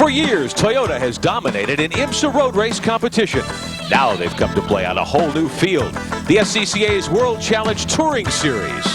For years, Toyota has dominated in IMSA road race competition. Now they've come to play on a whole new field, the SCCA's World Challenge Touring Series.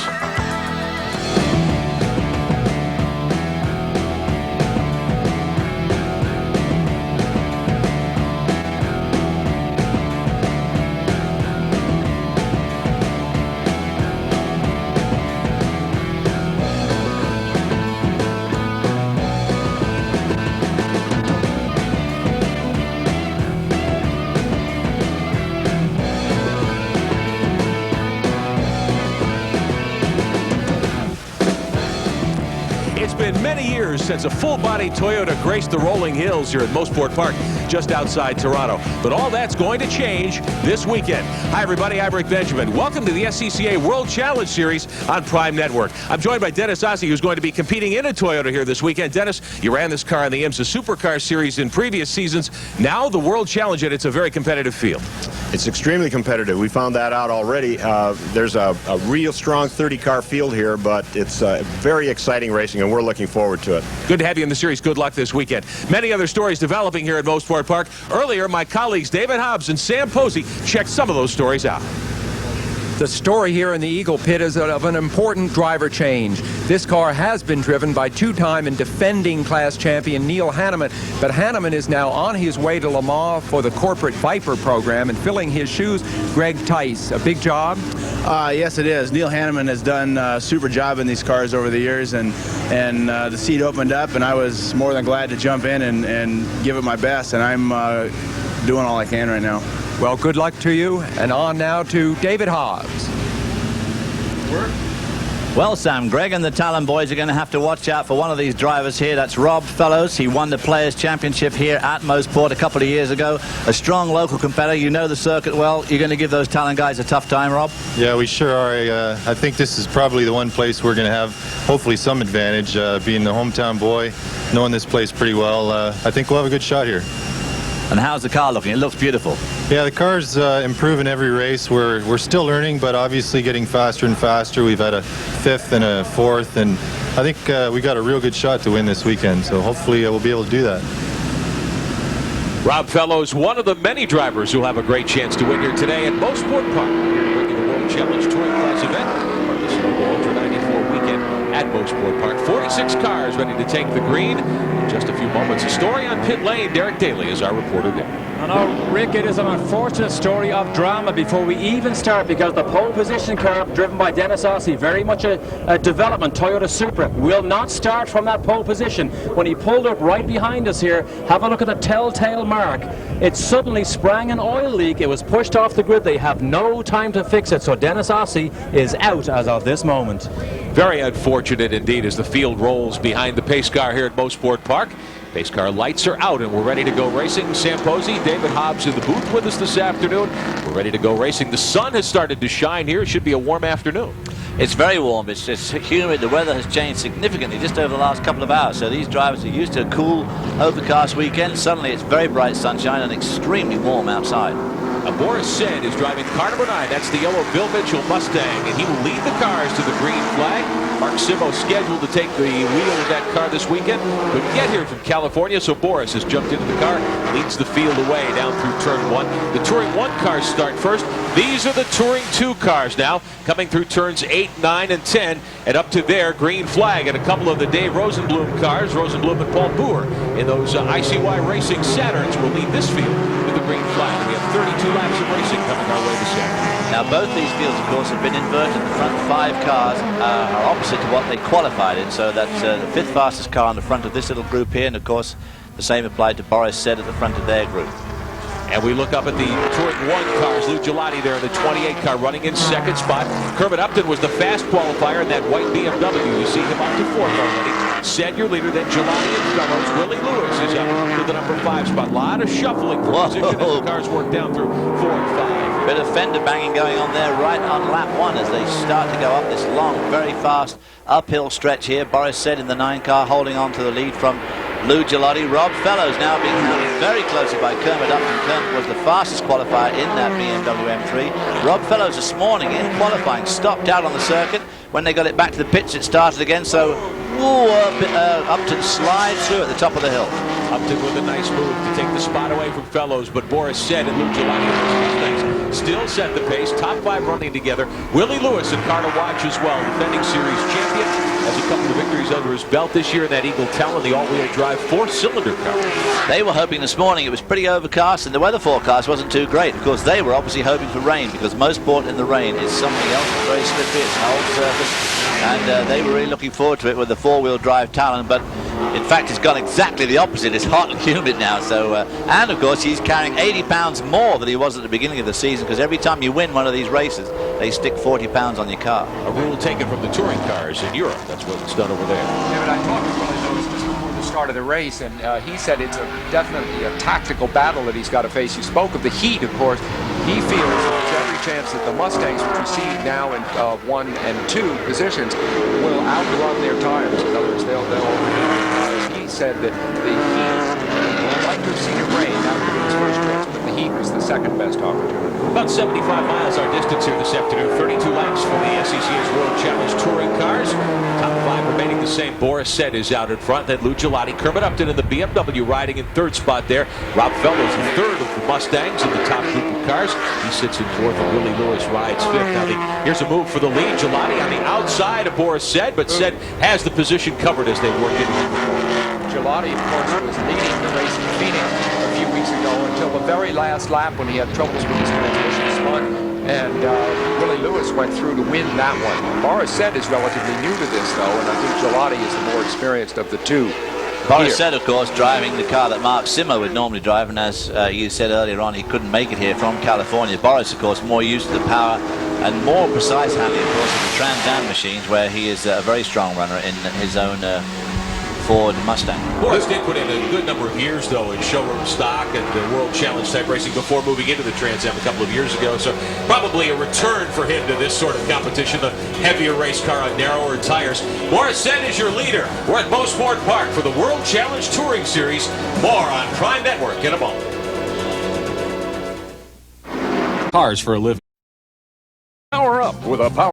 It's been many years since a full-body Toyota graced the rolling hills here at Mosport Park, just outside Toronto. But all that's going to change this weekend. Hi, everybody. I'm Rick Benjamin. Welcome to the SCCA World Challenge Series on Prime Network. I'm joined by Dennis Ossie, who's going to be competing in a Toyota here this weekend. Dennis, you ran this car in the IMSA Supercar Series in previous seasons. Now the World Challenge, and it's a very competitive field. It's extremely competitive. We found that out already. There's a real strong 30-car field here, but it's very exciting racing, and we're looking forward to it. Good to have you in the series. Good luck this weekend. Many other stories developing here at Mosport Park. Earlier, my colleagues David Hobbs and Sam Posey checked some of those stories out. The story here in the Eagle Pit is of an important driver change. This car has been driven by two-time and defending class champion Neil Hanneman, but Hanneman is now on his way to Le Mans for the corporate Viper program and filling his shoes. Greg Tice, a big job? Yes, it is. Neil Hanneman has done a super job in these cars over the years, and the seat opened up, and I was more than glad to jump in and give it my best, and I'm doing all I can right now. Well, good luck to you, and on now to David Hobbs. Well, Sam, Greg and the Talon boys are going to have to watch out for one of these drivers here. That's Rob Fellows. He won the Players' Championship here at Mosport a couple of years ago. A strong local competitor. You know the circuit well. You're going to give those Talon guys a tough time, Rob? Yeah, we sure are. I think this is probably the one place we're going to have hopefully some advantage. Being the hometown boy, knowing this place pretty well, I think we'll have a good shot here. And how's the car looking? It looks beautiful. Yeah, the car's improving every race. We're still learning, but obviously getting faster and faster. We've had a 5th and a 4th, and I think we got a real good shot to win this weekend, so hopefully we'll be able to do that. Rob Fellows, one of the many drivers who'll have a great chance to win here today at Mosport Park, bringing the World Challenge Touring Class event, part of the Snowball Ultra 94 weekend at Mosport Park. 46 cars ready to take the green. In just a few moments, a story on pit lane. Derek Daly is our reporter there. I know, Rick, it is an unfortunate story of drama before we even start, because the pole position car driven by Dennis Ossie, very much a development Toyota Supra, will not start from that pole position. When he pulled up right behind us here, have a look at the telltale mark. It suddenly sprang an oil leak. It was pushed off the grid. They have no time to fix it, so Dennis Ossie is out as of this moment. Very unfortunate indeed as the field rolls behind the pace car here at Mosport Park. Pace car lights are out and we're ready to go racing. Sam Posey, David Hobbs in the booth with us this afternoon. We're ready to go racing. The sun has started to shine here. It should be a warm afternoon. It's very warm. It's humid. The weather has changed significantly just over the last couple of hours. So these drivers are used to a cool, overcast weekend. Suddenly it's very bright sunshine and extremely warm outside. Boris Said is driving car number 9. That's the yellow Bill Mitchell Mustang, and he will lead the cars to the green flag. Mark Simo scheduled to take the wheel of that car this weekend, but get here from California, so Boris has jumped into the car, leads the field away down through turn 1. The Touring 1 cars start first. These are the Touring 2 cars now, coming through turns 8, 9, and 10, and up to their green flag. And a couple of the Dave Rosenblum cars, Rosenblum and Paul Boer, in those ICY Racing Saturns, will lead this field with the green flag. We have 32 laps of racing coming our way this afternoon. Now both these fields, of course, have been inverted. The front 5 cars are opposite to what they qualified in, so that's the 5th fastest car on the front of this little group here, and of course the same applied to Boris Said at the front of their group. And we look up at the Touring 1 cars. Lou Gelati there in the 28 car running in second spot. Kermit Upton was the fast qualifier in that white BMW. You see him up to 4th already. Said your leader, then Gelati and Fellows. Willie Lewis is up to the number 5 spot. A lot of shuffling for position as the cars work down through 4 and 5. Bit of fender banging going on there right on lap 1 as they start to go up this long, very fast uphill stretch here. Boris Said in the 9 car holding on to the lead from Lou Gelati. Rob Fellows now being hounded very closely by Kermit Upton. Kermit was the fastest qualifier in that BMW M3. Rob Fellows this morning in qualifying stopped out on the circuit, When they got it back to the pits, it started again. So Upton slides through at the top of the hill. Upton with a nice move to take the spot away from Fellows, but Boris said and Lou Gelati still set the pace. Top 5 running together. Willie Lewis and Carter Watch as well, defending series champion, has a couple of victories under his belt this year in that Eagle Talon, the all-wheel drive 4-cylinder car. They were hoping this morning. It was pretty overcast and the weather forecast wasn't too great. Of course, they were obviously hoping for rain, because Mosport in the rain is something else. It's very slippery. It's an old surface. And they were really looking forward to it with the 4-wheel drive Talon, but in fact it's gone exactly the opposite. It's hot and humid now. So and of course he's carrying 80 pounds more than he was at the beginning of the season, because every time you win one of these races they stick 40 pounds on your car. A rule taken from the touring cars in Europe. That's what it's done over there. Yeah, but I talked to Willie Lewis just before the start of the race, and he said it's definitely a tactical battle that he's got to face. You spoke of the heat, of course. He feels there's every chance that the Mustangs, which we see now in 1 and 2 positions, will outrun their tires. In other words, they'll he said that the heat, well, like we've seen it rain, that would be his first chance, but the heat was the second best opportunity. About 75 miles our distance here this afternoon. 32 laps for the SCCA's World Challenge touring cars. Top 5 remaining the same. Boris said is out in front. Then Lou Gelati, Kermit Upton in the BMW riding in 3rd spot there. Rob Fellows in 3rd of the Mustangs in the top group of cars. He sits in 4th and Willie Lewis rides 5th. Now here's a move for the lead. Gelati on the outside of Boris said, but said has the position covered as they work it. Gelati, of course, was leading the race in Phoenix a few weeks ago until the very last lap when he had troubles with his transmission spun, and Willie Lewis went through to win that one. Boris said is relatively new to this, though, and I think Gelati is the more experienced of the two. Boris said, of course, driving the car that Mark Simmer would normally drive, and as you said earlier on, he couldn't make it here from California. Boris, of course, more used to the power and more precise handling, of course, of the Trans Am machines, where he is a very strong runner in his own Ford Mustang. Boris did put in a good number of years, though, in showroom stock and the World Challenge type racing before moving into the Trans Am a couple of years ago. So probably a return for him to this sort of competition, the heavier race car on narrower tires. Boris said is your leader. We're at Mosport Park for the World Challenge Touring Series. More on Prime Network in a moment. Cars for a living. Power up with a power.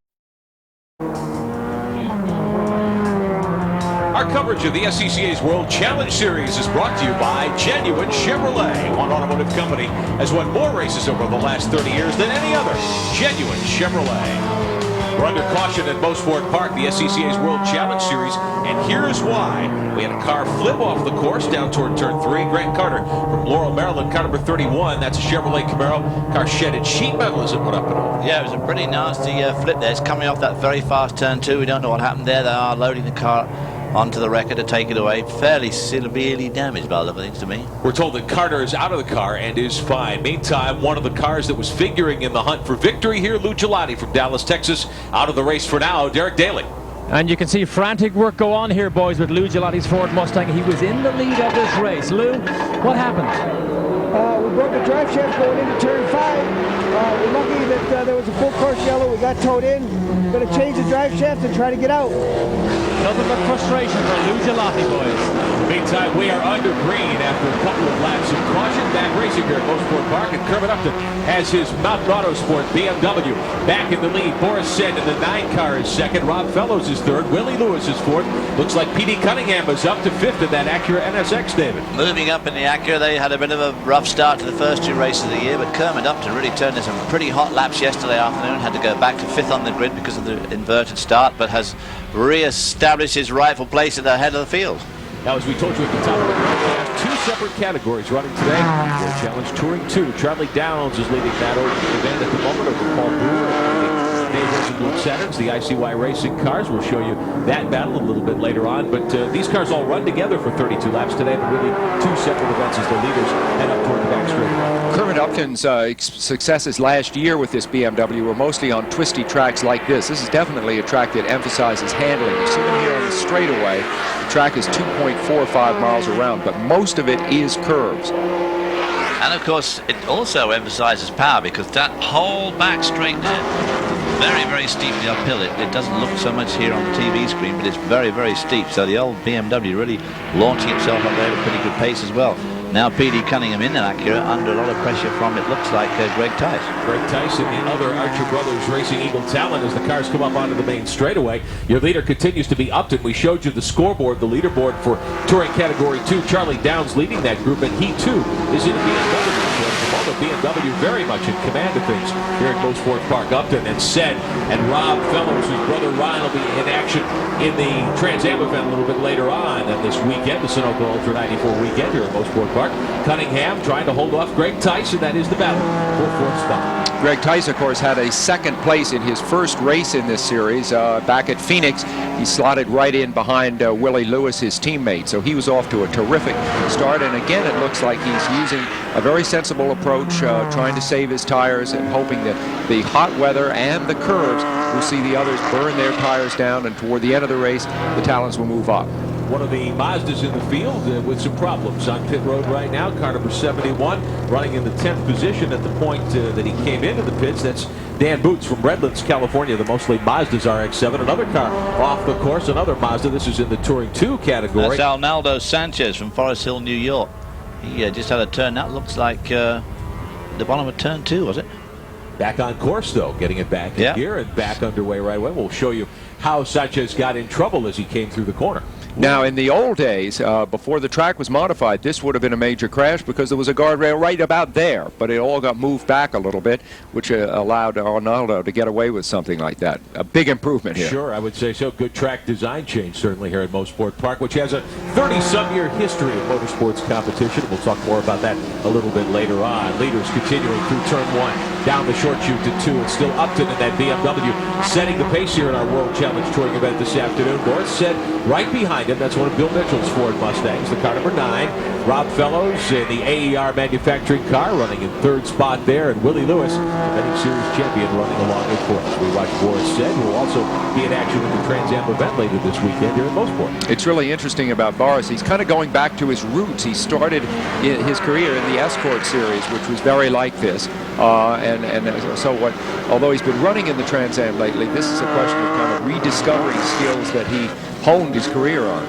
Our coverage of the SCCA's World Challenge Series is brought to you by Genuine Chevrolet. One automotive company has won more races over the last 30 years than any other. Genuine Chevrolet. We're under caution at Mosport Park, the SCCA's World Challenge Series, and here's why. We had a car flip off the course down toward turn 3. Grant Carter from Laurel, Maryland, car number 31. That's a Chevrolet Camaro. Car shedded sheet metal as it went up and over. Yeah, it was a pretty nasty flip there. It's coming off that very fast turn 2. We don't know what happened there. They are loading the car onto the wrecker to take it away. Fairly severely damaged by the things to me. We're told that Carter is out of the car and is fine. Meantime, one of the cars that was figuring in the hunt for victory here, Lou Gelati from Dallas, Texas, out of the race for now. Derek Daly. And you can see frantic work go on here, boys, with Lou Gelati's Ford Mustang. He was in the lead of this race. Lou, what happened? We broke the drive shaft going into turn 5. We're lucky that there was a full course yellow. We got towed in. Going to change the drive shaft and try to get out. Nothing but frustration for Lou Gelati, boys. Meantime, we are under green after a couple of laps of caution. Back racing here at Mosport Park, and Kermit Upton has his Mountain Autosport BMW back in the lead. Boris said in the 9 car is second. Rob Fellows is third. Willie Lewis is fourth. Looks like P.D. Cunningham is up to fifth in that Acura NSX, David. Moving up in the Acura, they had a bit of a rough start to the first 2 races of the year, but Kermit Upton really turned in some pretty hot laps yesterday afternoon. Had to go back to 5th on the grid because of the inverted start, but has re-established his rightful place at the head of the field. Now, as we told you at the top of the broadcast, 2 separate categories running today. World Challenge Touring 2. Charlie Downs is leading that over the event at the moment over Paul Brewer. Davis and Luke Saturns, the ICY Racing cars. We'll show you that battle a little bit later on. But these cars all run together for 32 laps today, but really 2 separate events as the leaders head up toward the back straightaway. Kermit Upton's successes last year with this BMW were mostly on twisty tracks like this. This is definitely a track that emphasizes handling. You see them here on the straightaway. The track is 2.45 miles around, but most of it is curves. And of course, it also emphasizes power, because that whole back straight there, very, very steeply uphill. It doesn't look so much here on the TV screen, but it's very, very steep. So the old BMW really launching itself up there at a pretty good pace as well. Now P.D. Cunningham in and Acura under a lot of pressure from, it looks like, Greg Tice. Greg Tice and the other Archer Brothers Racing Eagle talent as the cars come up onto the main straightaway. Your leader continues to be Upton. We showed you the scoreboard, the leaderboard for Touring Category 2. Charlie Downs leading that group, and he too is in a BMW. The BMW very much in command of things here at Mosport Park. Upton and Said and Rob Fellows, whose brother Ryan will be in action in the Trans Am event a little bit later on this weekend, the Sunoco Ultra 94 weekend here at Mosport Park. Cunningham trying to hold off Greg Tice, and that is the battle for fourth spot. Greg Tice, of course, had a second place in his first race in this series back at Phoenix. He slotted right in behind Willie Lewis, his teammate, so he was off to a terrific start. And again, it looks like he's using a very sensible approach, trying to save his tires and hoping that the hot weather and the curves will see the others burn their tires down, and toward the end of the race, the Talons will move up. One of the Mazdas in the field with some problems on pit road right now. Car number 71 running in the 10th position at the point that he came into the pits. That's Dan Boots from Redlands, California, the mostly Mazda's RX-7. Another car off the course, another Mazda. This is in the Touring 2 category. That's Arnaldo Sanchez from Forest Hill, New York. He just had a turn. That looks like the bottom of turn 2, was it? Back on course, though, getting it back in gear and back underway right away. We'll show you how Sanchez got in trouble as he came through the corner. Now, in the old days, before the track was modified, this would have been a major crash because there was a guardrail right about there, but it all got moved back a little bit, which allowed Arnaldo to get away with something like that. A big improvement here. Sure, I would say so. Good track design change, certainly, here at Mosport Park, which has a 30-some-year history of motorsports competition. We'll talk more about that a little bit later on. Leaders continuing through turn 1, down the short chute to 2. It's still Upton in that BMW, setting the pace here in our World Challenge Touring event this afternoon. North Said right behind him. That's one of Bill Mitchell's Ford Mustangs, the car number 9. Rob Fellows in the AER manufacturing car running in 3rd spot there, and Willie Lewis, the defending series champion, running along in 4th. We watch Boris Said, who will also be in action in the Trans Am event later this weekend here at Mosport. It's really interesting about Boris. He's kind of going back to his roots. He started his career in the Escort series, which was very like this. Although he's been running in the Trans Am lately, this is a question of kind of rediscovering skills that he honed his career on.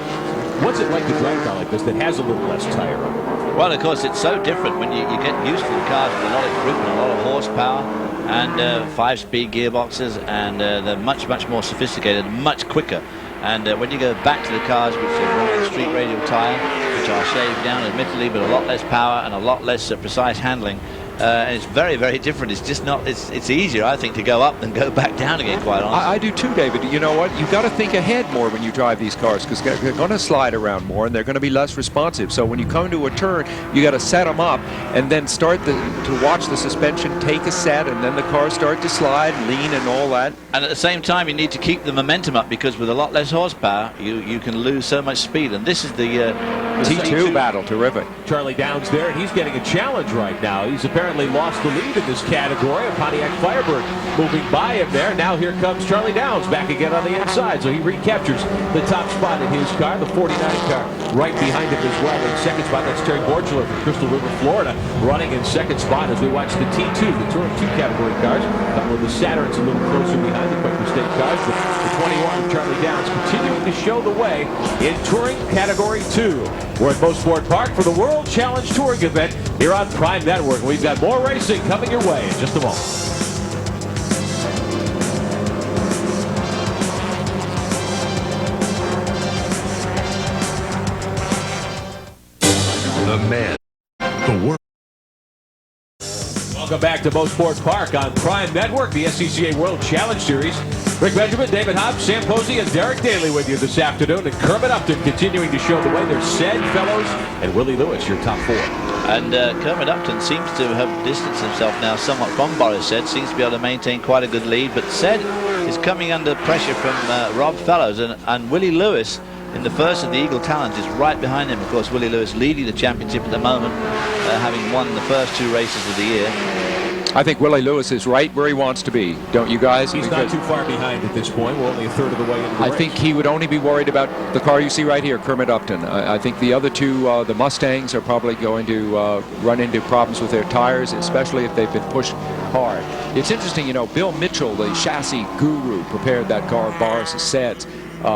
What's it like to drive a car like this that has a little less tire on it? Well, of course, it's so different when you get used to the cars with a lot of grip and a lot of horsepower and 5-speed gearboxes, and they're much, much more sophisticated, much quicker. And when you go back to the cars which run on street radial tire, which are shaved down admittedly, but a lot less power and a lot less precise handling, and it's very, very different. It's just not, it's easier, I think, to go up than go back down again, quite honestly. I do too, David. You know what? You've got to think ahead more when you drive these cars, because they're going to slide around more and they're going to be less responsive. So when you come to a turn, you got to set them up and then start to watch the suspension take a set, and then the cars start to slide, lean, and all that. And at the same time, you need to keep the momentum up, because with a lot less horsepower, you can lose so much speed. And this is the T2 battle. Terrific. Charlie Downs there, and he's getting a challenge right now. He's apparently lost the lead in this category. A Pontiac Firebird moving by him there. Now here comes Charlie Downs back again on the inside, so he recaptures the top spot in his car, the 49 car, right behind him as well. In second spot, that's Terry Borchler from Crystal River, Florida, running in second spot as we watch the T2, the Touring 2 category cars. A couple of the Saturns a little closer behind the Quaker State cars, but the 21 Charlie Downs continuing to show the way in Touring Category 2. We're at Mosport Park for the World Challenge Touring event here on Prime Network. We've got more racing coming your way in just a moment. The man, the world. Welcome back to Mosport Park on Prime Network, the SCCA World Challenge Series. Rick Benjamin, David Hobbs, Sam Posey, and Derek Daly with you this afternoon. And Kermit Upton continuing to show the way. There's Said, Fellows, and Willie Lewis, your top 4. And Kermit Upton seems to have distanced himself now somewhat from Boris Said. Seems to be able to maintain quite a good lead. But Said is coming under pressure from Rob Fellows. And Willie Lewis, in the first of the Eagle Talons, is right behind him. Of course, Willie Lewis leading the championship at the moment, having won the first 2 races of the year. I think Willie Lewis is right where he wants to be, don't you guys? He's not too far behind at this point. We're only a third of the way into the race. I think he would only be worried about the car you see right here, Kermit Upton. I think the other two, the Mustangs, are probably going to run into problems with their tires, especially if they've been pushed hard. It's interesting, you know, Bill Mitchell, the chassis guru, prepared that car, Boris Said's.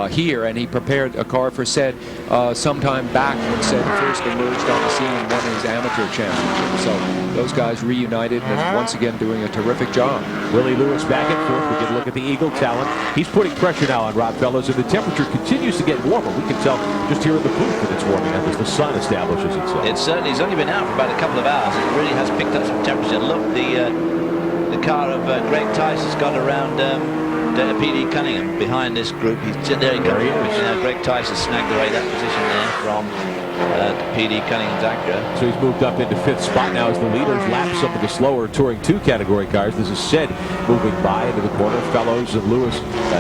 here, and he prepared a car for Ced sometime back when Ced first emerged on the scene and won his amateur championship. So those guys reunited and once again doing a terrific job. Willie Lewis back and forth. We get a look at the Eagle talent. He's putting pressure now on Rob Fellows, and the temperature continues to get warmer. We can tell just here in the booth that it's warming up as the sun establishes itself. It certainly has only been out for about a couple of hours. It really has picked up some temperature. Look, the car of Greg Tice has got around P.D. Cunningham behind this group. There he goes. Greg Tice has snagged away that position there from P.D. Cunningham's Acura. So he's moved up into 5th spot now as the leaders lap some of the slower Touring 2 category cars. This is Ced moving by into the corner. Fellows and Lewis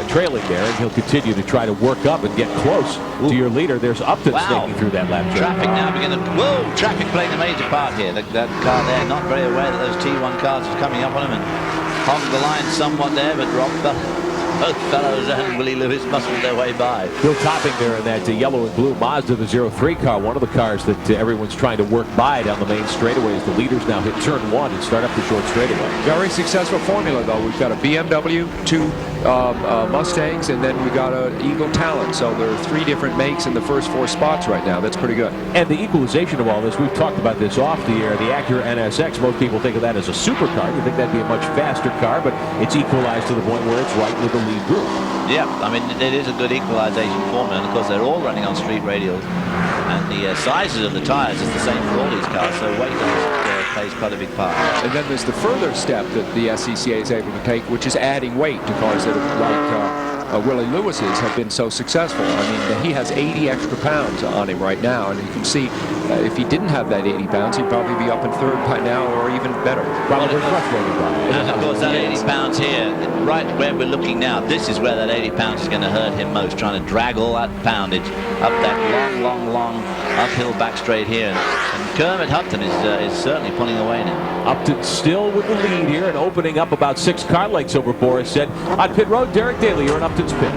trailing there, and he'll continue to try to work up and get close to your leader. There's Upton snaking through that lap. Traffic now beginning. Whoa! Traffic playing a major part here. That car there, not very aware that those T1 cars was coming up on him and hogged the line somewhat there, but both Fellows and Willie Lewis muscled their way by. Bill Topping there in that yellow and blue Mazda, the 03 car, one of the cars that everyone's trying to work by down the main straightaway as the leaders now hit turn 1 and start up the short straightaway. Very successful formula, though. We've got a BMW, 2 Mustangs, and then we got an Eagle Talent. So there are 3 different makes in the first 4 spots right now. That's pretty good. And the equalization of all this, we've talked about this off the air. The Acura NSX, most people think of that as a supercar. You think that'd be a much faster car, but it's equalized to the point where it's right with the lead group. Yeah, I mean, it is a good equalization formula, and of course they're all running on street radials, and the sizes of the tires is the same for all these cars, so weight plays quite a big part. And then there's the further step that the SCCA is able to take, which is adding weight to cars that are like Willie Lewis's have been so successul. I mean, he has 80 extra pounds on him right now, and you can see if he didn't have that 80 pounds, he'd probably be up in 3rd by now, or even better. Probably frustrated by it. And of course, that 80 pounds here, right where we're looking now, this is where that 80 pounds is going to hurt him most, trying to drag all that poundage up that long uphill back straight here. And Kermit Upton is certainly pulling away now. Upton still with the lead here and opening up about 6 car lengths over Boris Ced. On pit road, Derek Daly, you're in Upton's pit.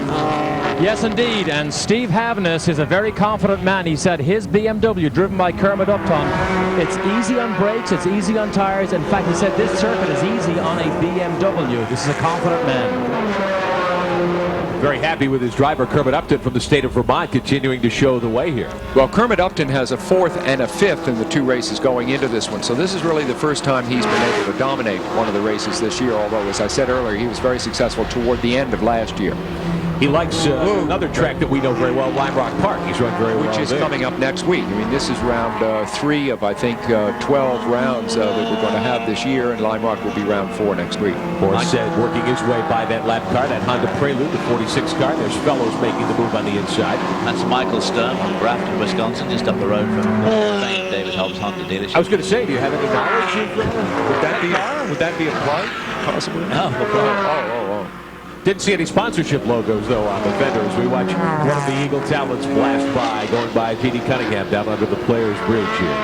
Yes, indeed. And Steve Havness is a very confident man. He said his BMW, driven by Kermit Upton, it's easy on brakes, it's easy on tires. In fact, he said this circuit is easy on a BMW. This is a confident man. Very happy with his driver, Kermit Upton from the state of Vermont, continuing to show the way here. Well, Kermit Upton has a 4th and a 5th in the 2 races going into this one. So this is really the first time he's been able to dominate one of the races this year, although, as I said earlier, he was very successful toward the end of last year. He likes another track that we know very well, Lime Rock Park. He's run very well Which is there. coming up next week. I mean, this is round 3 of, I think, 12 rounds that we're going to have this year, and Lime Rock will be round 4 next week. Boris Ced working his way by that lap car, that Honda Prelude, the 46 car. There's Fellows making the move on the inside. That's Michael Stern from Grafton, Wisconsin, just up the road from St. David Hobbs Honda dealership. I was going to say, do you have any knowledge of Would that be a plug, possibly? No, Oh. Didn't see any sponsorship logos, though, on the fender as we watch one of the Eagle Talents blast by, going by P.D. Cunningham down under the Players Bridge here.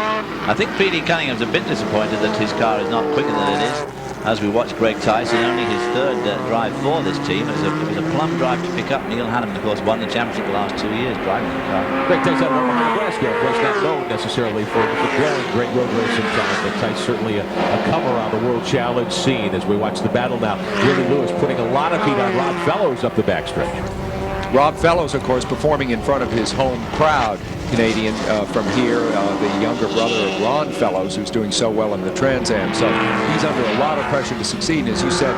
I think P.D. Cunningham's a bit disappointed that his car is not quicker than it is. As we watch Greg Tyson, only his 3rd drive for this team. It was a plum drive to pick up. Neil Hanneman, of course, won the championship the last 2 years driving the car. Greg Tyson out of Nebraska, of course, not known necessarily for great road racing time, but Tyson certainly a comer on the World Challenge scene as we watch the battle now. Willie Lewis putting a lot of heat on Rob Fellows up the backstretch. Rob Fellows, of course, performing in front of his home crowd, Canadian from here, the younger brother of Ron Fellows, who's doing so well in the Trans Am. So he's under a lot of pressure to succeed. And as you said,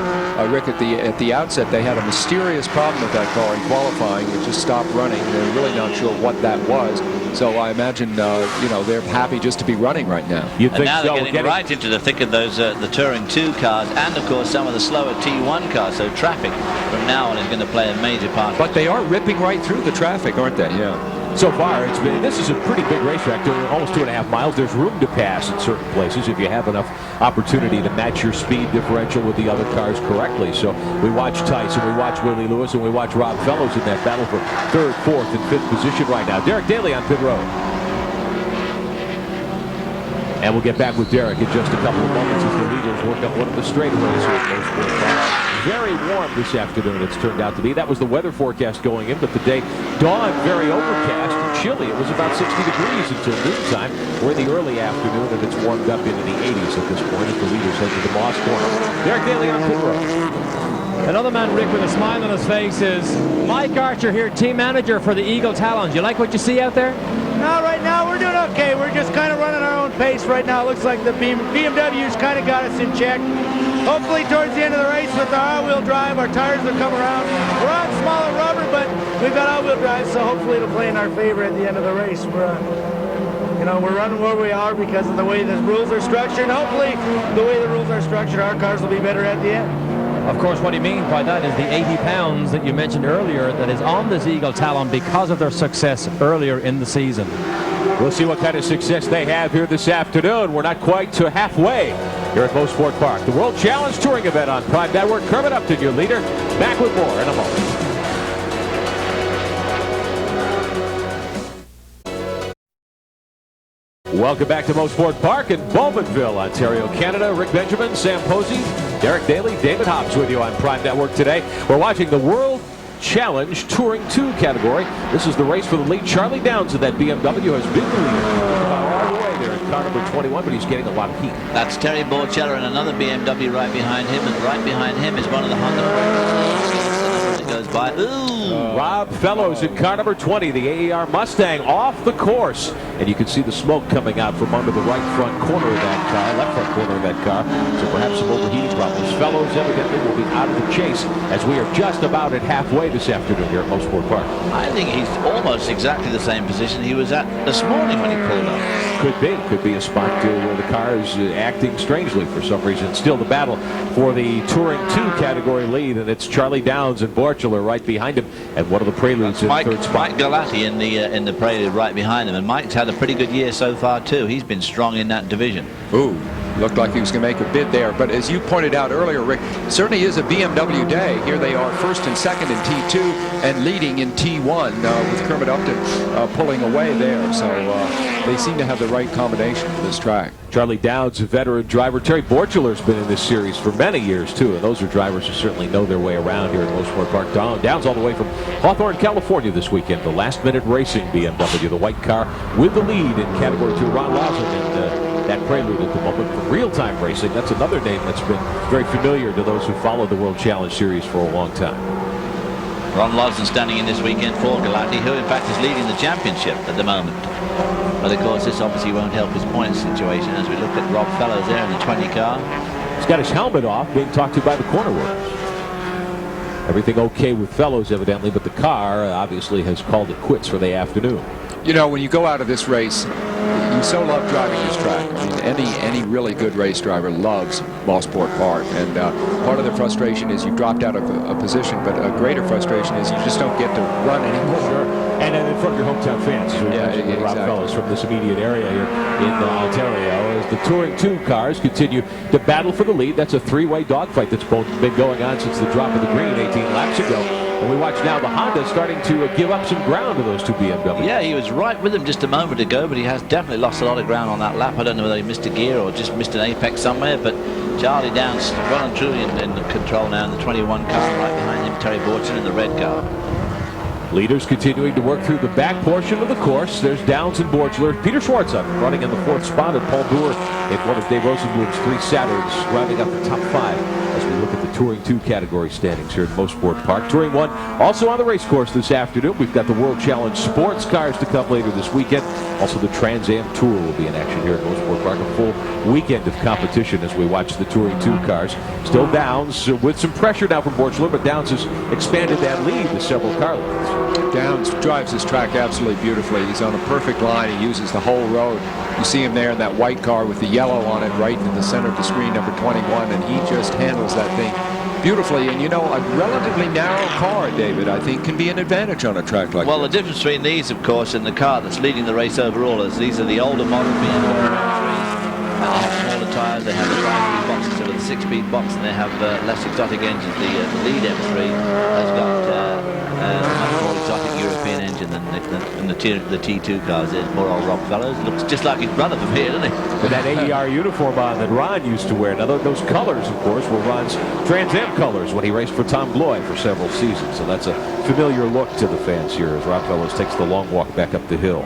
Rick, at the outset, they had a mysterious problem with that car in qualifying. It just stopped running. They're really not sure what that was. So I imagine, they're happy just to be running right now. You'd think now so. they're getting right into the thick of those the Touring 2 cars, and of course some of the slower T1 cars. So traffic from now on is going to play a major part. But they are ripping right through the traffic, aren't they? Yeah. So far, this is a pretty big racetrack. They're almost 2.5 miles. There's room to pass in certain places if you have enough opportunity to match your speed differential with the other cars correctly. So we watch Tyson, we watch Willie Lewis, and we watch Rob Fellows in that battle for 3rd, 4th, and 5th position right now. Derek Daly on pit road. And we'll get back with Derek in just a couple of moments as the leaders work up one of the straightaways here at Mosport. Very warm this afternoon, it's turned out to be. That was the weather forecast going in, but the day dawned very overcast and chilly. It was about 60 degrees until noontime. We're in the early afternoon, and it's warmed up into the 80s at this point as the leaders head to the Mosport. Derek Daly on pit road. Another man, Rick, with a smile on his face is Mike Archer here, team manager for the Eagle Talons. You like what you see out there? No, right now we're doing okay. We're just kind of running our own pace right now. It looks like the BMW's kind of got us in check. Hopefully towards the end of the race with our all-wheel drive, our tires will come around. We're on smaller rubber, but we've got all-wheel drive, so hopefully it'll play in our favor at the end of the race. We're running where we are because of the way the rules are structured. And hopefully the way the rules are structured, our cars will be better at the end. Of course, what he means by that is the 80 pounds that you mentioned earlier that is on this Eagle Talon because of their success earlier in the season. We'll see what kind of success they have here this afternoon. We're not quite to halfway here at Mosport Park. The World Challenge Touring event on Prime Network. Kermit Upton, your leader. Back with more in a moment. Welcome back to Mosport Park in Bowmanville, Ontario, Canada. Rick Benjamin, Sam Posey, Derek Daly, David Hobbs with you on Prime Network today. We're watching the World Challenge Touring 2 category. This is the race for the lead. Charlie Downs of that BMW has been the leader all the way there in car number 21, but he's getting a lot of heat. That's Terry Borchella and another BMW right behind him, and right behind him is one of the Honda that goes by. Rob Fellows in car number 20, the AER Mustang, off the course. And you can see the smoke coming out from under the right front corner of that car, left front corner of that car. So perhaps some overheating problems. Fellows evidently will be out of the chase as we are just about at halfway this afternoon here at Mosport Park. I think he's almost exactly the same position he was at this morning when he pulled up. Could be a spot where the car is acting strangely for some reason. Still the battle for the Touring 2 category lead, and it's Charlie Downs and Borchler right behind him, and one of the Preludes in third spot. Mike Galati in the Prelude right behind him, and Mike's had a pretty good year so far too. He's been strong in that division. Ooh, looked like he was going to make a bid there. But as you pointed out earlier, Rick, certainly is a BMW day. Here they are first and second in T2 and leading in T1 with Kermit Upton pulling away there. So they seem to have the right combination for this track. Charlie Downs, a veteran driver. Terry Borchler's been in this series for many years, too, and those are drivers who certainly know their way around here at Mosport Park. Downs all the way from Hawthorne, California this weekend. The last-minute racing BMW, the white car with the lead in Category 2. Ron Lawson in that Prelude at the moment. For real-time racing, that's another name that's been very familiar to those who follow the World Challenge Series for a long time. Ron Lawson standing in this weekend for Galati, who in fact is leading the championship at the moment. But of course this obviously won't help his points situation as we look at Rob Fellows there in the 20 car. He's got his helmet off, being talked to by the corner workers. Everything okay with Fellows evidently, but the car obviously has called it quits for the afternoon. You know, when you go out of this race, you so love driving this track. I mean, any really good race driver loves Mosport Park, and part of the frustration is you've dropped out of a position, but a greater frustration is you just don't get to run anymore. Sure. And then in front of your hometown fans, exactly. Rob Fellows from this immediate area here in Ontario, as the Touring 2 cars continue to battle for the lead. That's a three-way dogfight that's been going on since the drop of the green 18 laps ago. And we watch now the Honda starting to give up some ground to those two BMWs. Yeah, he was right with them just a moment ago, but he has definitely lost a lot of ground on that lap. I don't know whether he missed a gear or just missed an apex somewhere, but Charlie Downs well and truly in control now in the 21 car. Right behind him, Terry Borchler in the red car. Leaders continuing to work through the back portion of the course. There's Downs and Borchler. Peter Schwartz running in the fourth spot, and Paul Boer in one of Dave Rosenblum's 3 Saturns, rounding up the top 5 as we look at the Touring 2 category standings here at Mosport Park. Touring 1 also on the race course this afternoon. We've got the World Challenge Sports cars to come later this weekend. Also the Trans Am Tour will be in action here at Mosport Park. A full weekend of competition as we watch the Touring 2 cars. Still Downs with some pressure now from Borchler, but Downs has expanded that lead to several car lengths. Downs drives this track absolutely beautifully. He's on a perfect line. He uses the whole road. You see him there in that white car with the yellow on it right in the center of the screen, number 21, and he just handles that thing beautifully. And you know, a relatively narrow car, David, I think can be an advantage on a track like well, this. the difference between these, of course, and the car that's leading the race overall is these are the older model BMW M3s. They have smaller tyres, they have the 5-speed box instead of the 6-speed box, and they have less exotic engines. The lead M3 has got a much more exotic European engine than the T2 cars. There's poor old Rob Fellows. Looks just like his brother from here, doesn't he? With that AER uniform on that Ron used to wear. Now those colors, of course, were Ron's Trans Am colors when he raced for Tom Gloy for several seasons. So that's a familiar look to the fans here as Rob Fellows takes the long walk back up the hill.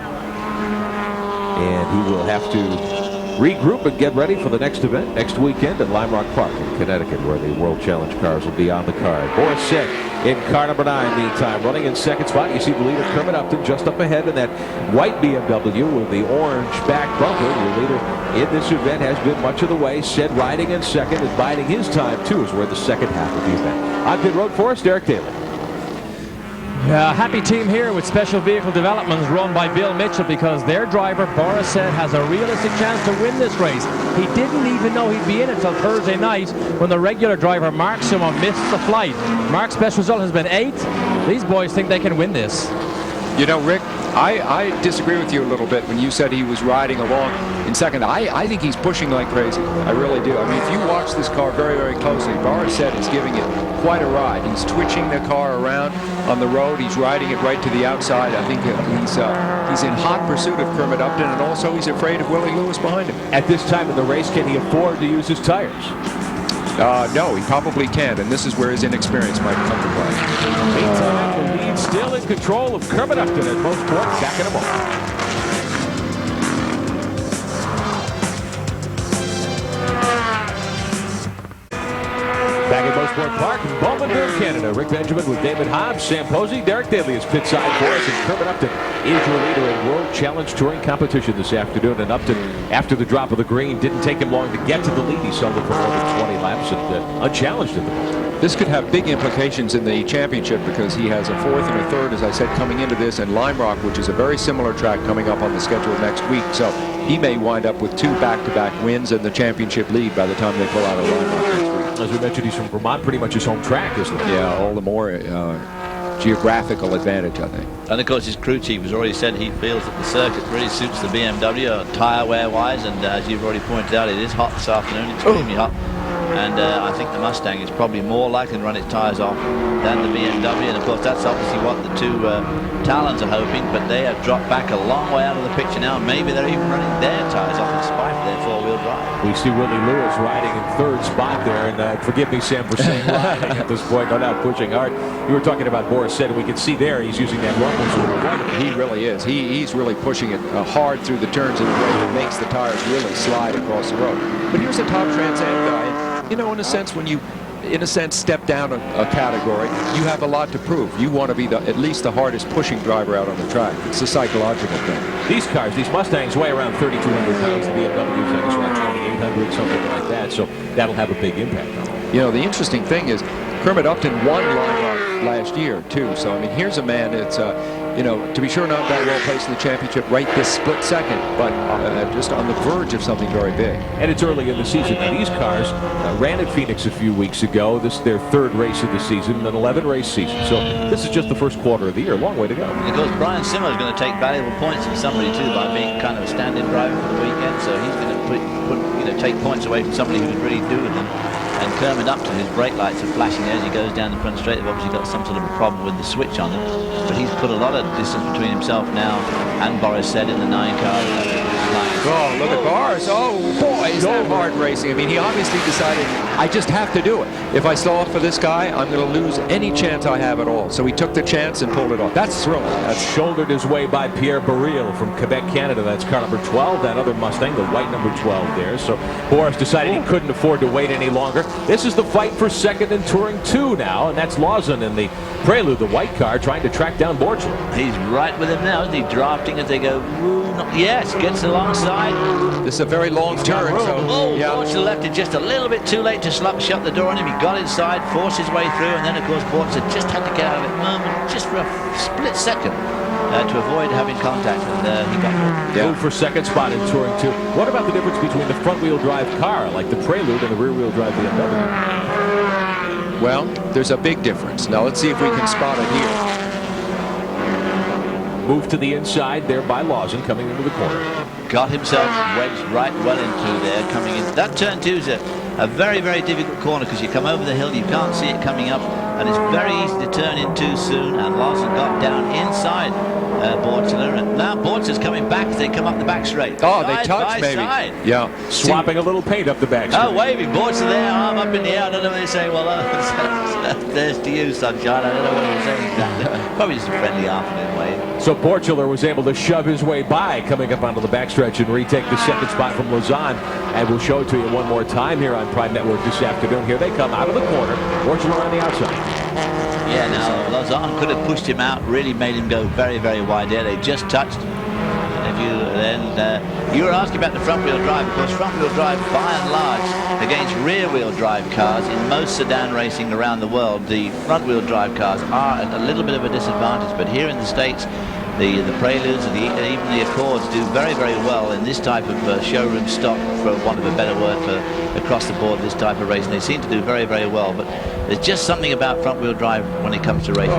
And he will have to regroup and get ready for the next event next weekend at Lime Rock Park in Connecticut, where the World Challenge cars will be on the card. Boris Said in car number 9, meantime, running in second spot. You see the leader Kermit Upton just up ahead in that white BMW with the orange back bumper. The leader in this event has been much of the way. Said riding in second and biding his time, too, as we're the second half of the event. On pit road for us, Derek Daly. Happy team here with Special Vehicle Developments run by Bill Mitchell, because their driver, Boris Said, has a realistic chance to win this race. He didn't even know he'd be in it until Thursday night when the regular driver, Mark Simon, missed the flight. Mark's best result has been 8th. These boys think they can win this. You know, Rick, I disagree with you a little bit when you said he was riding along in second. I think he's pushing like crazy. I really do. I mean, if you watch this car very, very closely, Boris Said is giving it quite a ride. He's twitching the car around on the road. He's riding it right to the outside. I think he's in hot pursuit of Kermit Upton, and also he's afraid of Willie Lewis behind him. At this time in the race, can he afford to use his tires? No, he probably can't, and this is where his inexperience might come to play. Meantime, the lead still in control of Kermit Upton at Mosport. Back in a moment. Back at Mosport Park in Bowmanville, Canada. Rick Benjamin with David Hobbs, Sam Posey, Derek Daly is pit side for us, and Kermit Upton is your leader in World Challenge Touring competition this afternoon. And Upton, after the drop of the green, didn't take him long to get to the lead. He settled for more than 20 laps and unchallenged at the moment. This could have big implications in the championship, because he has a 4th and a 3rd, as I said, coming into this, and Lime Rock, which is a very similar track, coming up on the schedule next week. So he may wind up with 2 back-to-back wins and the championship lead by the time they pull out of Lime Rock next week. As we mentioned, he's from Vermont, pretty much his home track, isn't it? Yeah, all the more geographical advantage, I think. And of course, his crew chief has already said he feels that the circuit really suits the BMW tyre wear wise, and as you've already pointed out, it is hot this afternoon, extremely hot. And I think the Mustang is probably more likely to run its tyres off than the BMW. And of course, that's obviously what the 2 Talons are hoping, but they have dropped back a long way out of the picture now. Maybe they're even running their tyres off in spite of their 4-wheel drive. We see Willie Lewis riding in 3rd spot there, and forgive me, Sam, for saying riding at this point, no doubt pushing hard. You were talking about Boris Said, and we can see there he's using that rumble sort of run. He really is. He's really pushing it hard through the turns in a way that makes the tires really slide across the road. But here's a top Trans Am guy. You know, in a sense, when you, step down a category, you have a lot to prove. You want to be at least the hardest pushing driver out on the track. It's a psychological thing. These cars, these Mustangs, weigh around 3,200 pounds. The BMWs, I guess, around 2,800, something like that. So that'll have a big impact on them. You know, the interesting thing is Kermit Upton won Lime Rock last year, too. So, I mean, here's a man that's, to be sure not that well placed in the championship right this split second, but just on the verge of something very big. And it's early in the season. Now, these cars ran at Phoenix a few weeks ago. This is their 3rd race of the season, an 11-race season. So this is just the first quarter of the year. Long way to go. And of course, Brian Simmer is going to take valuable points from somebody, too, by being kind of a stand-in driver for the weekend. So he's going to take points away from somebody who can really do with them. And Kermit Upton, his brake lights are flashing as he goes down the front straight. They've obviously got some sort of a problem with the switch on it. But he's put a lot of distance between himself now and Boris Said in the 9 car. Oh, look at Boris. Oh, boy, is that hard racing. I mean, he obviously decided, I just have to do it. If I stall for this guy, I'm going to lose any chance I have at all. So he took the chance and pulled it off. That's thrilling. That's shouldered his way by Pierre Baril from Quebec, Canada. That's car number 12, that other Mustang, the white number 12 there. So Boris decided he couldn't afford to wait any longer. This is the fight for second in Touring 2 now, and that's Lawson in the Prelude, the white car, trying to track down Borchley. He's right with him now, isn't he? Drafting as they go. Yes, gets alongside. This is a very long turn. So, yeah. Borchley left it just a little bit too late to shut the door on him. He got inside, forced his way through, and then, of course, Borchley just had to get out of it just for a split second. To avoid having contact, and he got moved for second spot in Touring 2. What about the difference between the front-wheel drive car, like the Prelude, and the rear-wheel drive BMW? Well, there's a big difference. Now let's see if we can spot it here. Move to the inside there by Lawson coming into the corner. Got himself wedged right well into there coming in. That turn 2 is a very, very difficult corner because you come over the hill, you can't see it coming up, and it's very easy to turn in too soon, and Lawson got down inside Borchler, and now Borchler's coming back as they come up the back straight. Oh, they touched maybe. Side. Yeah. Swapping a little paint up the back straight. Oh, waving. Borchler there, arm up in the air. I don't know what they say. Well, there's to you, sunshine. I don't know what they're saying exactly. Probably just a friendly afternoon wave. So Borchler was able to shove his way by coming up onto the backstretch and retake the second spot from Lausanne. And we'll show it to you one more time here on Prime Network this afternoon. Here they come out of the corner. Borchler on the outside. Yeah, now Lausanne could have pushed him out, really made him go very, very wide there. They just touched. You were asking about the front-wheel drive. Of course, front-wheel drive, by and large, against rear-wheel drive cars in most sedan racing around the world, the front-wheel drive cars are at a little bit of a disadvantage. But here in the States, the Preludes and even the Accords do very, very well in this type of showroom stock, for want of a better word, for across the board, this type of racing. They seem to do very, very well. But there's just something about front-wheel drive when it comes to racing.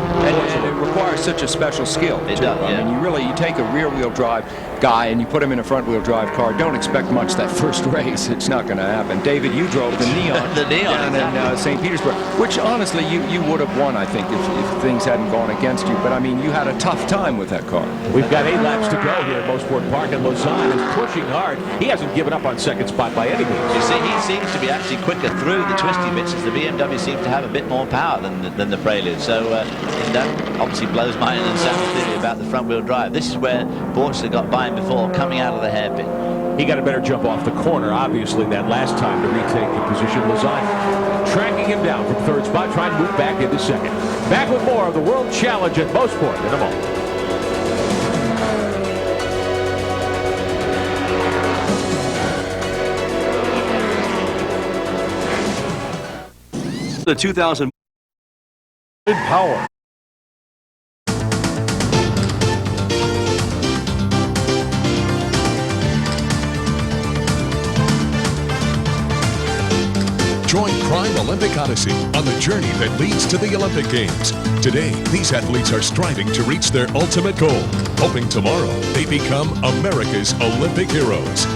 And it requires such a special skill. It does, yeah. I mean, you take a rear-wheel drive guy and you put him in a front-wheel drive car. Don't expect much that first race. It's not going to happen. David, you drove the Neon, the Neon down in St. Petersburg, which honestly you would have won, I think, if things hadn't gone against you. But I mean, you had a tough time with that car. We've got 8 laps to go here at Mosport Park, and Lausanne is pushing hard. He hasn't given up on second spot by any means. You see, he seems to be actually quicker through the twisty bits, as the BMW seems to have a bit more power than the Prelude. So that obviously blows my own and Sam's theory about the front-wheel drive. This is where Borchler got by him before, coming out of the hairpin. He got a better jump off the corner, obviously, that last time to retake the position. Lausanne tracking him down from third spot, trying to move back into second. Back with more of the World Challenge at Mosport in a moment. The 2000 Power. Join Prime Olympic Odyssey on the journey that leads to the Olympic Games. Today, these athletes are striving to reach their ultimate goal, hoping tomorrow they become America's Olympic heroes.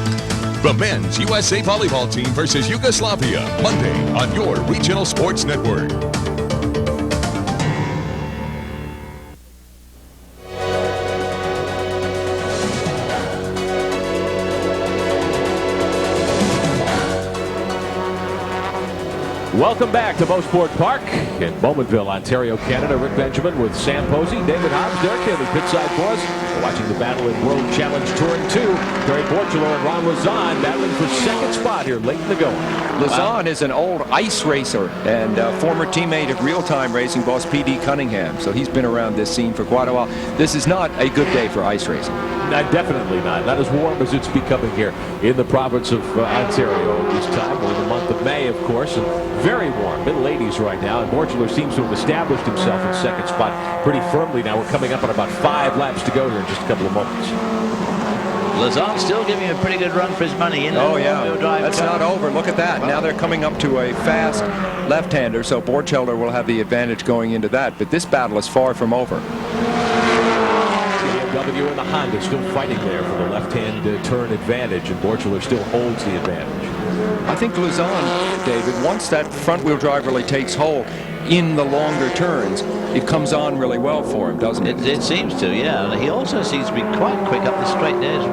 The men's USA volleyball team versus Yugoslavia, Monday on your regional sports network. Welcome back to Mosport Park in Bowmanville, Ontario, Canada. Rick Benjamin with Sam Posey, David Hobbs, Derek Haley, pitside for us. We're watching the battle in World Challenge Touring 2. Terry Borchler and Ron Lausanne battling for second spot here late in the going. Lausanne is an old ice racer and former teammate of real-time racing boss P.D. Cunningham, so he's been around this scene for quite a while. This is not a good day for ice racing. Definitely not. Not as warm as it's becoming here in the province of Ontario this time. We're in the month of May, of course, and very warm, middle 80s right now. And Borchler seems to have established himself in second spot pretty firmly now. We're coming up on about 5 laps to go here in just a couple of moments. Lausanne still giving him a pretty good run for his money in Oh yeah, that's not over. Look at that. Now they're coming up to a fast left-hander, so Borchler will have the advantage going into that. But this battle is far from over. BMW and the Honda still fighting there for the left-hand turn advantage, and Borchler still holds the advantage. I think Lausanne, David, once that front-wheel drive really takes hold in the longer turns, it comes on really well for him, doesn't it? It seems to, yeah. He also seems to be quite quick up the straight. There's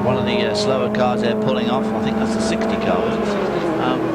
one of the slower cars they're pulling off. I think that's the 60 car.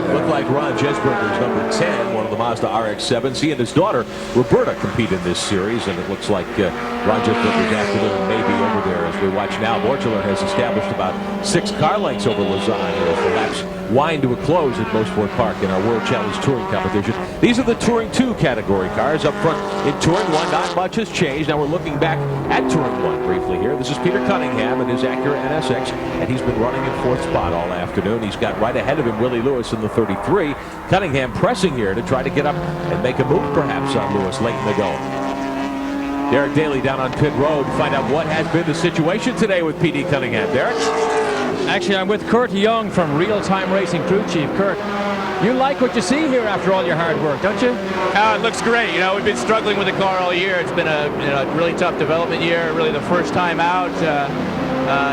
Looked like Ron Jesberger's number 10, one of the Mazda RX-7s. He and his daughter, Roberta, compete in this series, and it looks like Ron Jesberger's afternoon may be over there as we watch now. Borchler has established about 6 car lengths over Lausanne as the laps wind to a close at Mosport Park in our World Challenge Touring competition. These are the Touring 2 category cars. Up front in Touring 1, not much has changed. Now we're looking back at Touring 1 briefly here. This is Peter Cunningham and his Acura NSX, and he's been running in 4th spot all afternoon. He's got right ahead of him Willie Lewis in the 33. Cunningham pressing here to try to get up and make a move perhaps on Lewis late in the go. Derek Daly down on pit road to find out what has been the situation today with P.D. Cunningham. Derek? Actually, I'm with Kurt Young from Real Time Racing Crew Chief. Kurt, you like what you see here after all your hard work, don't you? It looks great. You know, we've been struggling with the car all year. It's been a really tough development year, really the first time out.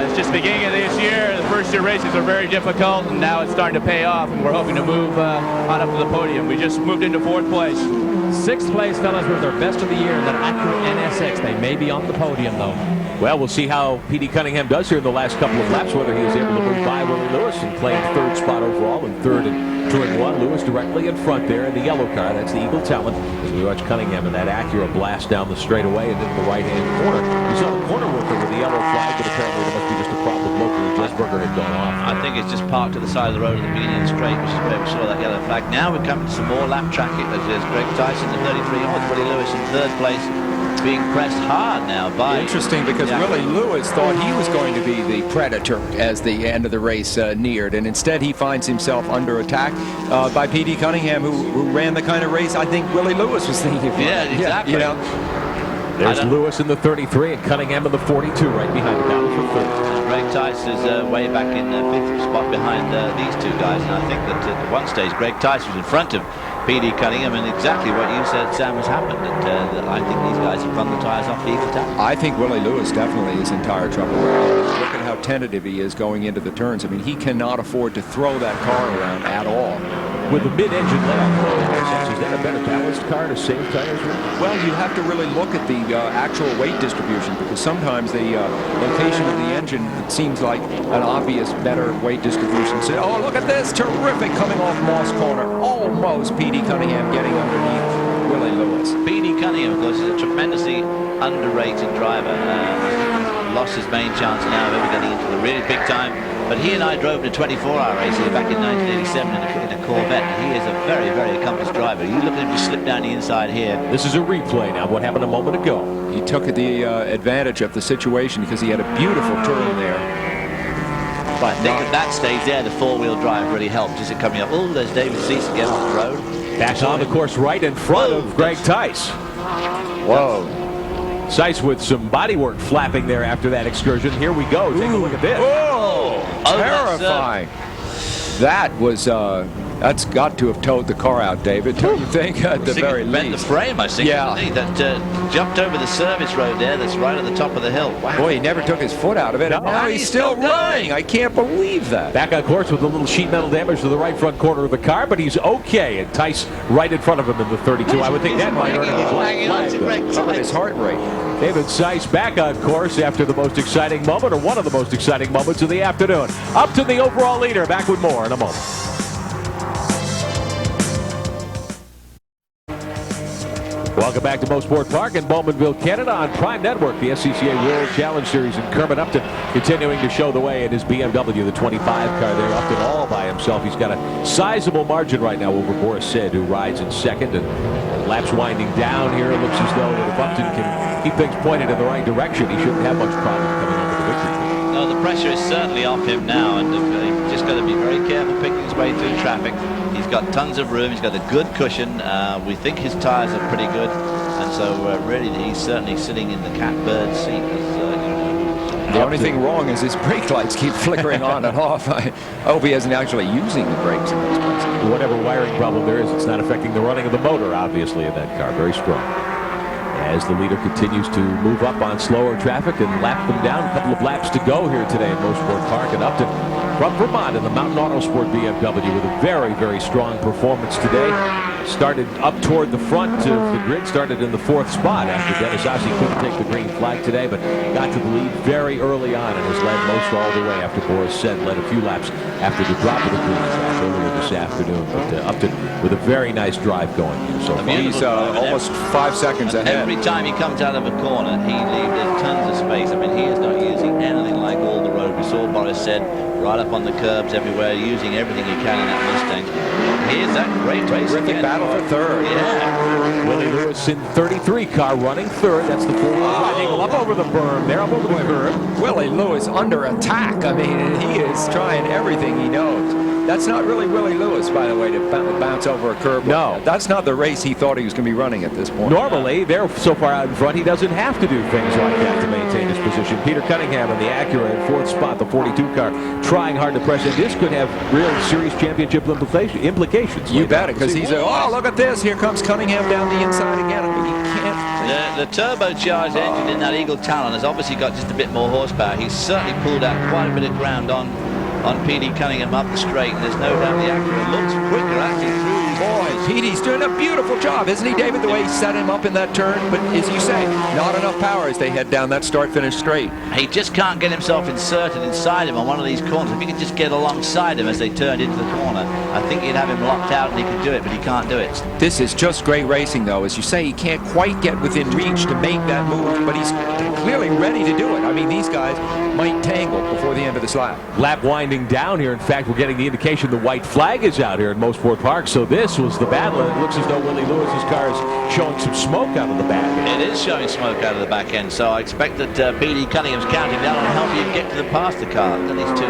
It's just the beginning of this year. The first year races are very difficult, and now it's starting to pay off, and we're hoping to move on up to the podium. We just moved into 4th place. 6th place, fellas, was their best of the year in that Acura NSX. They may be on the podium, though. Well, we'll see how P.D. Cunningham does here in the last couple of laps, whether he is able to move by Willie Lewis and claim 3rd spot overall and 3rd and 2 and 1. Lewis directly in front there in the yellow car. That's the Eagle Talent. As we watch Cunningham and that Acura blast down the straightaway and into the right-hand corner. We saw the corner worker with the yellow flag, but apparently there must be just a problem locally. Jesberger had gone off. I think it's just parked to the side of the road at the beginning of the straight, which is where we saw that yellow flag. Now we're coming to some more lap traffic. There's Greg Tyson in 33 on Willie Lewis in 3rd place, being pressed hard now by... Interesting, because Willie Lewis thought he was going to be the predator as the end of the race neared, and instead he finds himself under attack by P.D. Cunningham, who ran the kind of race I think Willie Lewis was thinking of. Yeah, exactly. You know? There's Lewis in the 33 and Cunningham in the 42 right behind the battle for 3rd. Greg Tice is way back in 5th spot behind these two guys, and I think that at one stage Greg Tice was in front of P.D. Cunningham, and exactly what you said, Sam, has happened. That I think these guys have run the tyres off the Eagle Talent. I think Willie Lewis definitely is in tire trouble. Look at how tentative he is going into the turns. I mean, he cannot afford to throw that car around at all. With the mid-engine layout, is that a better balanced car to save tires with? Well, you have to really look at the actual weight distribution, because sometimes the location of the engine seems like an obvious better weight distribution. So, oh, look at this, terrific coming off Moss corner. Almost P.D. Cunningham getting underneath Willie Lewis. P.D. Cunningham, of course, is a tremendously underrated driver. Lost his main chance now of ever getting into the really big time. But he and I drove in a 24-hour race here back in 1987 in a Corvette. He is a very, very accomplished driver. You look at him just slip down the inside here. This is a replay now. What happened a moment ago? He took the advantage of the situation because he had a beautiful turn there. But I think at that stage there, the four-wheel drive really helped. Is it coming up? Oh, there's David Cease again on the road. Back on the course right in front of Greg Tice. Whoa. Tice with some bodywork flapping there after that excursion. Here we go. Take a look at this. Oh, terrifying. That was, that's got to have towed the car out, David, don't you think? At the very least. Bent the frame, I think. Yeah. That jumped over the service road there that's right at the top of the hill. Wow. Boy, he never took his foot out of it. No, and now he's still running. I can't believe that. Back on course with a little sheet metal damage to the right front corner of the car, but he's okay. And Tice right in front of him in the 32. I would think that might hurt him. His heart rate. David Tice back on course after the most exciting moment, or one of the most exciting moments of the afternoon. Up to the overall leader. Back with more in a moment. Welcome back to Mosport Park in Bowmanville, Canada on Prime Network. The SCCA World Challenge Series, and Kermit Upton continuing to show the way in his BMW, the 25 car there. Upton all by himself. He's got a sizable margin right now over Boris Said, who rides in second. And laps winding down here. It looks as though if Upton can keep things pointed in the right direction, he shouldn't have much problem coming over the victory. No, the pressure is certainly off him now, and he's just got to be very careful picking his way through traffic. He's got tons of room. He's got a good cushion. We think his tires are pretty good, and so really he's certainly sitting in the catbird seat. The only thing wrong is his brake lights keep flickering on and off. I hope he isn't actually using the brakes in this place. Whatever wiring problem there is, it's not affecting the running of the motor, obviously, in that car. Very strong. As the leader continues to move up on slower traffic and lap them down. A couple of laps to go here today at Mosport Park. And Upton from Vermont in the Mountain Autosport BMW with a very, very strong performance today. Started up toward the front of the grid, started in the 4th spot after Dennis Ossie couldn't take the green flag today, but got to the lead very early on and has led most all the way after Boris Said led a few laps after the drop of the green flag earlier this afternoon. But Upton with a very nice drive going here. So he's almost 5 seconds ahead. Every time he comes out of a corner, he leaves tons of space. I mean, he is not using anything like all the road. We saw Boris Said right up on the curbs everywhere, using everything he can in that Mustang. Here's that great race. Terrific battle for 3rd. Yeah. Willie Lewis in 33 car running 3rd. That's the 4-wheel angle up over the berm. There up over the berm. Willie Lewis under attack. I mean, he is trying everything he knows. That's not really Willie Lewis, by the way, to bounce over a curb. No. That's not the race he thought he was going to be running at this point. Normally, they're so far out in front, he doesn't have to do things like that to maintain his position. Peter Cunningham in the Acura in 4th spot, the 42 car, trying hard to press it. This could have real series championship implications. You bet it, because he's oh, look at this. Here comes Cunningham down the inside again. I mean, he can't. The turbocharged engine in that Eagle Talon has obviously got just a bit more horsepower. He's certainly pulled out quite a bit of ground on P.D. Cunningham up the straight, and there's no doubt the Acura looks quicker actually through boys. Petey's doing a beautiful job, isn't he, David, the way he set him up in that turn? But as you say, not enough power as they head down that start-finish straight. He just can't get himself inserted inside him on one of these corners. If he could just get alongside him as they turned into the corner, I think he'd have him locked out and he could do it, but he can't do it. This is just great racing, though. As you say, he can't quite get within reach to make that move, but he's clearly ready to do it. I mean, these guys might tangle before the end of this lap. Lap winding down here. In fact, we're getting the indication the white flag is out here at Mosport Park. So this was the battle, and it looks as though Willie Lewis's car is showing some smoke out of the back end. It is showing smoke out of the back end, so I expect that P.D. Cunningham's counting down and help you get to the past the car. And these two,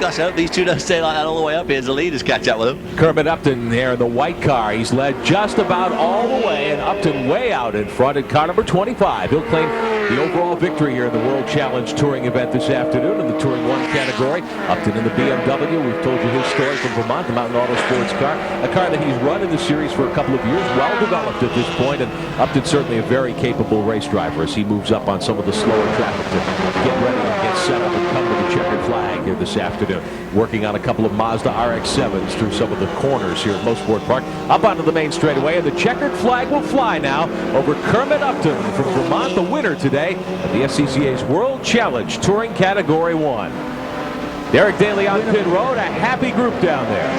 gosh, I hope these two don't stay like that all the way up here as the leaders catch up with him. Kermit Upton there in the white car. He's led just about all the way, and Upton way out in front in car number 25. He'll claim the overall victory here in the World Challenge Touring event this afternoon in the Touring 1 category. Upton in the BMW. We've told you his story from Vermont, the Mountain Auto Sports car. A car that he's run in the series for a couple of years, well developed at this point, and Upton's certainly a very capable race driver as he moves up on some of the slower traffic to get ready and get set up and come to the checkered flag here this afternoon. Working on a couple of Mazda RX-7s through some of the corners here at Mosport Park. Up onto the main straightaway, and the checkered flag will fly now over Kermit Upton from Vermont, the winner today of the SCCA's World Challenge Touring Category 1. Derek Daly on pit road, a happy group down there.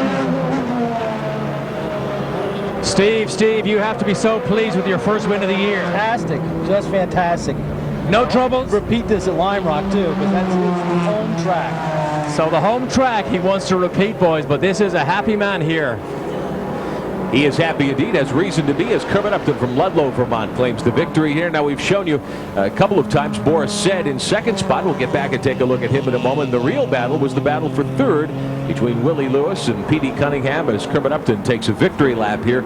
Steve, you have to be so pleased with your first win of the year. Fantastic, just fantastic. No troubles? Repeat this at Lime Rock too, because that's his home track. So the home track he wants to repeat, boys, but this is a happy man here. He is happy indeed, has reason to be, as Kermit Upton from Ludlow, Vermont claims the victory here. Now, we've shown you a couple of times Boris Said in second spot. We'll get back and take a look at him in a moment. The real battle was the battle for third between Willie Lewis and P.D. Cunningham as Kermit Upton takes a victory lap here,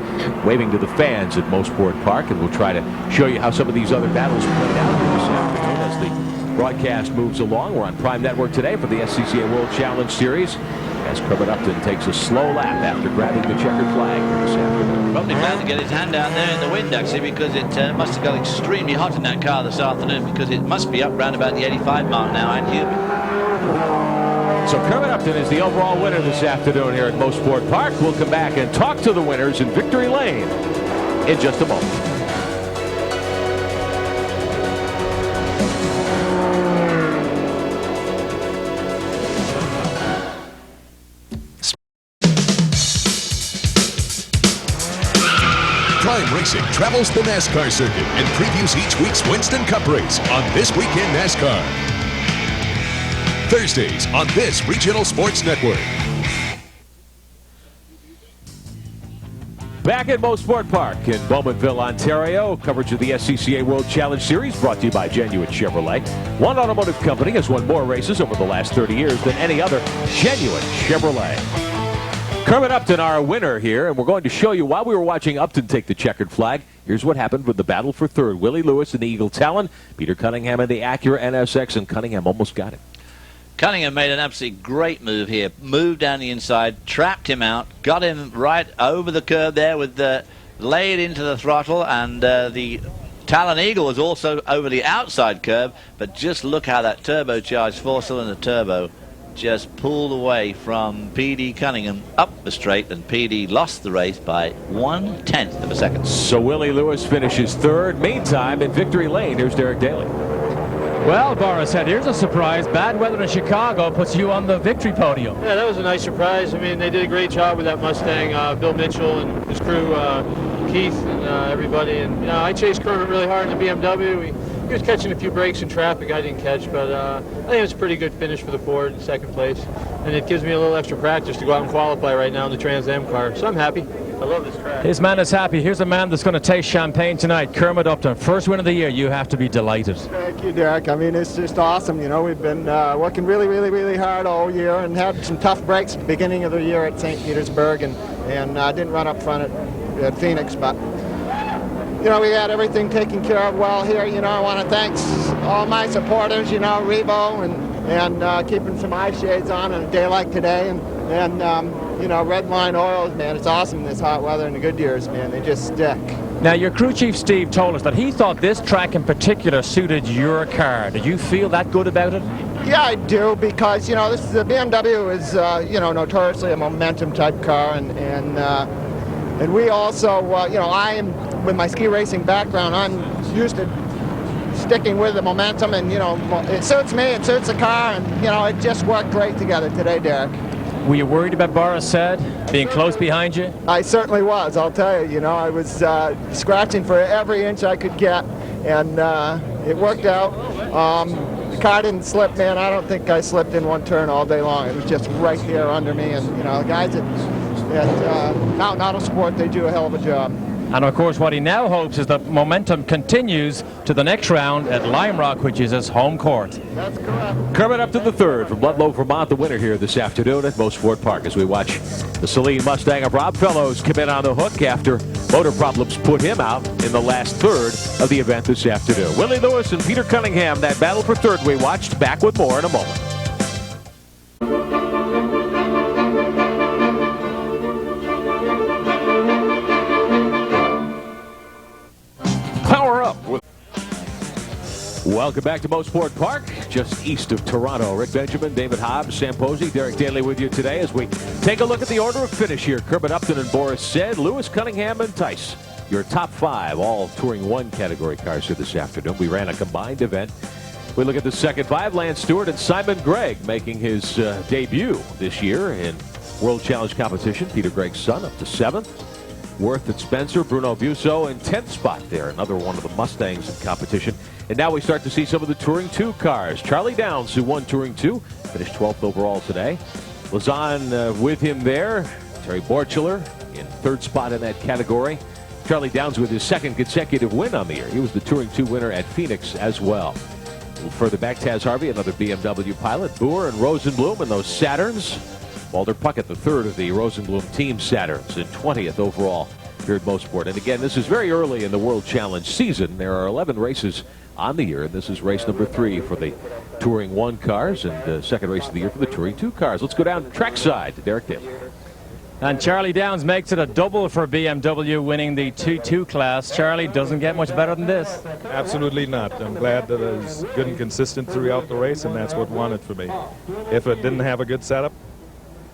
waving to the fans at Mosport Park. And we'll try to show you how some of these other battles played out here this afternoon as the broadcast moves along. We're on Prime Network today for the SCCA World Challenge Series, as Kermit Upton takes a slow lap after grabbing the checkered flag this afternoon. Probably glad to get his hand down there in the wind, actually, because it must have got extremely hot in that car this afternoon, because it must be up round about the 85 mark now and humid. So Kermit Upton is the overall winner this afternoon here at Mosport Park. We'll come back and talk to the winners in Victory Lane in just a moment. Prime Racing travels the NASCAR circuit and previews each week's Winston Cup race on This Week in NASCAR. Thursdays on this regional sports network. Back at Mosport Park in Bowmanville, Ontario, coverage of the SCCA World Challenge Series brought to you by Genuine Chevrolet. One automotive company has won more races over the last 30 years than any other. Genuine Chevrolet. Kermit Upton, our winner here, and we're going to show you while we were watching Upton take the checkered flag. Here's what happened with the battle for third. Willie Lewis in the Eagle Talon, Peter Cunningham in the Acura NSX, and Cunningham almost got him. Cunningham made an absolutely great move here. Moved down the inside, trapped him out, got him right over the curb there with the laid into the throttle, and the Talon Eagle was also over the outside curb, but just look how that turbocharged four-cylinder turbo just pulled away from P.D. Cunningham up the straight, and P.D. lost the race by 1/10 of a second. So Willie Lewis finishes third. Meantime, in Victory Lane, here's Derek Daly. Well, Boris said, here's a surprise. Bad weather in Chicago puts you on the victory podium. Yeah, that was a nice surprise. I mean, they did a great job with that Mustang. Bill Mitchell and his crew, Keith and everybody. And, you know, I chased Kermit really hard in the BMW. He was catching a few breaks in traffic I didn't catch, but I think it was a pretty good finish for the Ford in second place. And it gives me a little extra practice to go out and qualify right now in the Trans Am car. So I'm happy. I love this track. His man is happy. Here's a man that's going to taste champagne tonight. Kermit Upton, first win of the year. You have to be delighted. Thank you, Derek. I mean, it's just awesome. You know, we've been working really hard all year and had some tough breaks at the beginning of the year at St. Petersburg, and didn't run up front at Phoenix, but you know, we had everything taken care of well here. You know, I want to thank all my supporters, you know, Revo and keeping some eye shades on a day like today, and you know, Redline oils, man, it's awesome this hot weather, and the Goodyears, man, they just stick. Now, your crew chief, Steve, told us that he thought this track in particular suited your car. Did you feel that good about it? Yeah, I do, because, you know, the BMW is, you know, notoriously a momentum type car, and And we also, you know, I am, with my ski racing background, I'm used to sticking with the momentum, and, you know, it suits me, it suits the car, and, you know, it just worked great together today, Derek. Were you worried about Boris Said being close behind you? I certainly was, I'll tell you. You know, I was scratching for every inch I could get, and it worked out. The car didn't slip, man. I don't think I slipped in one turn all day long. It was just right there under me, and, you know, the guys at Mountain Auto Sport, they do a hell of a job. And of course, what he now hopes is that momentum continues to the next round at Lime Rock, which is his home court. That's correct. Coming up to the third from Ludlow, Vermont, the winner here this afternoon at Mosport Park as we watch the Saleen Mustang of Rob Fellows come in on the hook after motor problems put him out in the last third of the event this afternoon. Willie Lewis and Peter Cunningham, that battle for third we watched. Back with more in a moment. Welcome back to Mosport Park, just east of Toronto. Rick Benjamin, David Hobbs, Sam Posey, Derek Daly with you today as we take a look at the order of finish here. Kermit Upton and Boris Said, Lewis, Cunningham, and Tice. Your top five, all Touring 1 category cars here this afternoon. We ran a combined event. We look at the second five, Lance Stewart and Simon Gregg making his debut this year in World Challenge competition. Peter Gregg's son up to 7th. Worth and Spencer, Bruno Busso in 10th spot there, another one of the Mustangs in competition. And now we start to see some of the Touring 2 cars. Charlie Downs, who won Touring 2, finished 12th overall today. Lazan with him there. Terry Borchler in 3rd spot in that category. Charlie Downs with his 2nd consecutive win on the year. He was the Touring 2 winner at Phoenix as well. A little further back, Taz Harvey, another BMW pilot. Boer and Rosenblum in those Saturns. Walter Puckett, the 3rd of the Rosenblum team Saturns, and 20th overall here at Mosport. And again, this is very early in the World Challenge season. There are 11 races on the year, and this is race number 3 for the Touring 1 cars and the second race of the year for the Touring 2 cars. Let's go down trackside to Derek Daly. And Charlie Downs makes it a double for BMW, winning the 2-2 class. Charlie, doesn't get much better than this. Absolutely not. I'm glad that it was good and consistent throughout the race, and that's what won it for me. If it didn't have a good setup,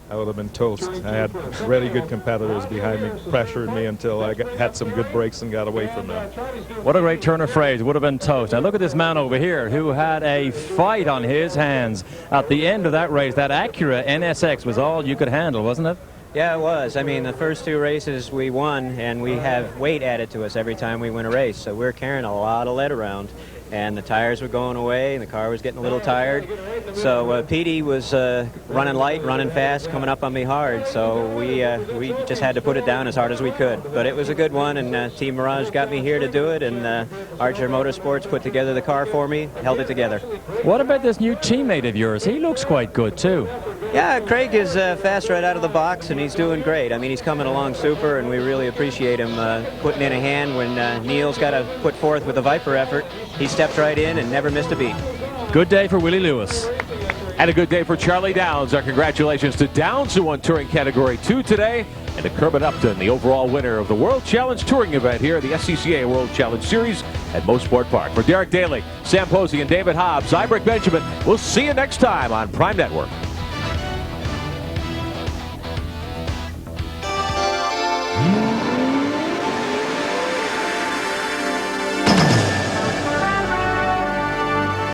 I would have been toast. I had really good competitors behind me, pressured me until I had some good breaks and got away from them. What a great turn of phrase, would have been toast. Now look at this man over here who had a fight on his hands at the end of that race. That Acura NSX was all you could handle, wasn't it? Yeah, it was. I mean, the first 2 races we won, and we have weight added to us every time we win a race, so we're carrying a lot of lead around. And the tires were going away, and the car was getting a little tired. So Petey was running light, running fast, coming up on me hard. So we just had to put it down as hard as we could. But it was a good one, and Team Mirage got me here to do it, and Archer Motorsports put together the car for me, held it together. What about this new teammate of yours? He looks quite good, too. Yeah, Craig is fast right out of the box, and he's doing great. I mean, he's coming along super, and we really appreciate him putting in a hand when Neil's got to put forth with a Viper effort. He stepped right in and never missed a beat. Good day for Willie Lewis. And a good day for Charlie Downs. Our congratulations to Downs, who won Touring Category 2 today, and to Kermit Upton, the overall winner of the World Challenge Touring event here at the SCCA World Challenge Series at Mosport Park. For Derek Daly, Sam Posey, and David Hobbs, I'm Rick Benjamin. We'll see you next time on Prime Network.